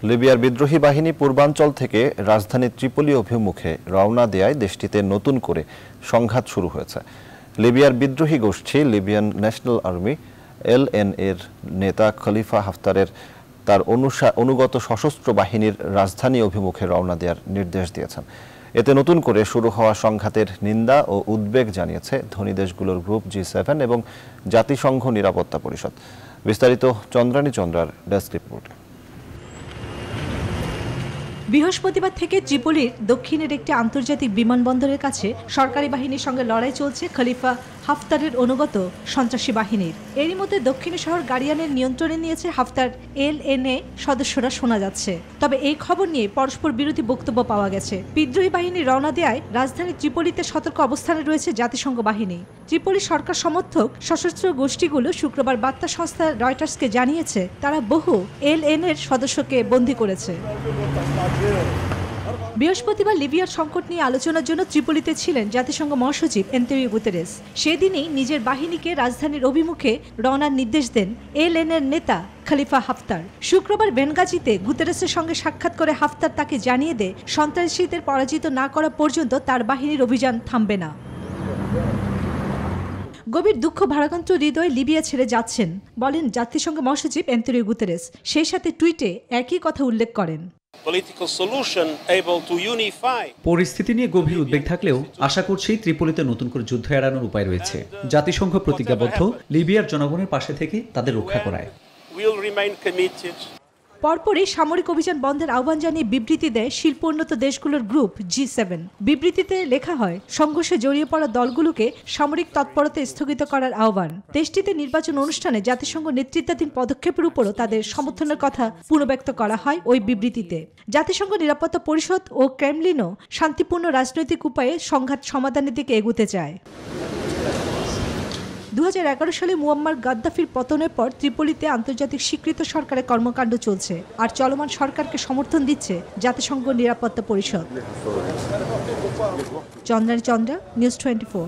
লিবিয়ার বিদ্রোহী বাহিনী পূর্বাঞ্চল থেকে রাজধানী ত্রিপোলি অভিমুখে রওনা দেয়ায় দেশটিতে নতুন করে সংঘাত শুরু হয়েছে। লিবিয়ার বিদ্রোহী গোষ্ঠী লিবিয়ান ন্যাশনাল আর্মি এলএনএর নেতা খলিফা হাফতারের তার অনুগত সশস্ত্র বাহিনীর রাজধানী অভিমুখে রওনা দেওয়ার নির্দেশ দিয়েছেন। এতে নতুন করে শুরু হওয়া সংঘাতের নিন্দা ও উদ্বেগ জানিয়েছে ধনী দেশগুলোর গ্রুপ G7 এবং জাতিসংঘ নিরাপত্তা পরিষদ। বিস্তারিত চন্দ্রানী চন্দ্রার ডেস্ক রিপোর্ট। বৃহস্পতিবার থেকে ত্রিপোলির দক্ষিণের একটি আন্তর্জাতিক বিমানবন্দরের কাছে সরকারি বাহিনীর সঙ্গে লড়াই চলছে খলিফা হাফতারের অনুগত সন্ত্রাসী বাহিনীর। এরই মধ্যে দক্ষিণী শহর গাড়িয়ানের নিয়ন্ত্রণে নিয়েছে হাফতার এলএনএ সদস্যরা শোনা যাচ্ছে। তবে এই খবর নিয়ে পরস্পর বিরোধী বক্তব্য পাওয়া গেছে। বিদ্রোহী বাহিনী রওনা দেয়ায় রাজধানী ত্রিপোলিতে সতর্ক অবস্থানে রয়েছে জাতিসংঘ বাহিনী। ত্রিপোলি সরকার সমর্থক সশস্ত্র গোষ্ঠীগুলো শুক্রবার বার্তা সংস্থা রয়টার্সকে জানিয়েছে তারা বহু এলএনএর সদস্যকে বন্দী করেছে। বৃহস্পতিবার লিবিয়ার সংকট নিয়ে আলোচনার জন্য ত্রিপোলিতে ছিলেন জাতিসংঘ মহাসচিব অ্যান্টোনিও গুতেরেস। সেদিনই নিজের বাহিনীকে রাজধানীর অভিমুখে রওনার নির্দেশ দেন এলএনএর নেতা খলিফা হাফতার। শুক্রবার বেনগাজিতে গুতেরেসের সঙ্গে সাক্ষাৎ করে হাফতার তাকে জানিয়ে দেয় সন্ত্রাসীদের পরাজিত না করা পর্যন্ত তার বাহিনীর অভিযান থামবে না। গভীর দুঃখ ভারাক্রান্ত হৃদয়ে লিবিয়া ছেড়ে যাচ্ছেন বলেন জাতিসংঘ মহাসচিব অ্যান্টোনিও গুতেরেস। সেই সাথে টুইটে একই কথা উল্লেখ করেন। পরিস্থিতি নিয়ে গভীর উদ্বেগ থাকলেও আশা করছি ত্রিপোলিতে নতুন করে যুদ্ধ এড়ানোর উপায় রয়েছে। জাতিসংঘ প্রতিজ্ঞাবদ্ধ লিবিয়ার জনগণের পাশে থেকে তাদের রক্ষা করায়। পরপরই সামরিক অভিযান বন্ধের আহ্বান জানিয়ে বিবৃতি দেয় শিল্পোন্নত দেশগুলোর গ্রুপ G7। বিবৃতিতে লেখা হয় সংঘর্ষে জড়িয়ে পড়া দলগুলোকে সামরিক তৎপরতা স্থগিত করার আহ্বান। দেশটিতে নির্বাচন অনুষ্ঠানে জাতিসংঘ নেতৃত্বাধীন পদক্ষেপের উপরও তাদের সমর্থনের কথা পুনর্ব্যক্ত করা হয় ওই বিবৃতিতে। জাতিসংঘ নিরাপত্তা পরিষদ ও ক্রেমলিনও শান্তিপূর্ণ রাজনৈতিক উপায়ে সংঘাত সমাধানের দিকে এগুতে চায়। 2011 সালে মুয়াম্মার গাদ্দাফির পতনের পর ত্রিপোলিতে আন্তর্জাতিক স্বীকৃত সরকারের কর্মকাণ্ড চলছে, আর চলমান সরকারকে সমর্থন দিচ্ছে জাতিসংঘ নিরাপত্তা পরিষদ। চন্দ্রানী চন্দ্রা, নিউজ 24।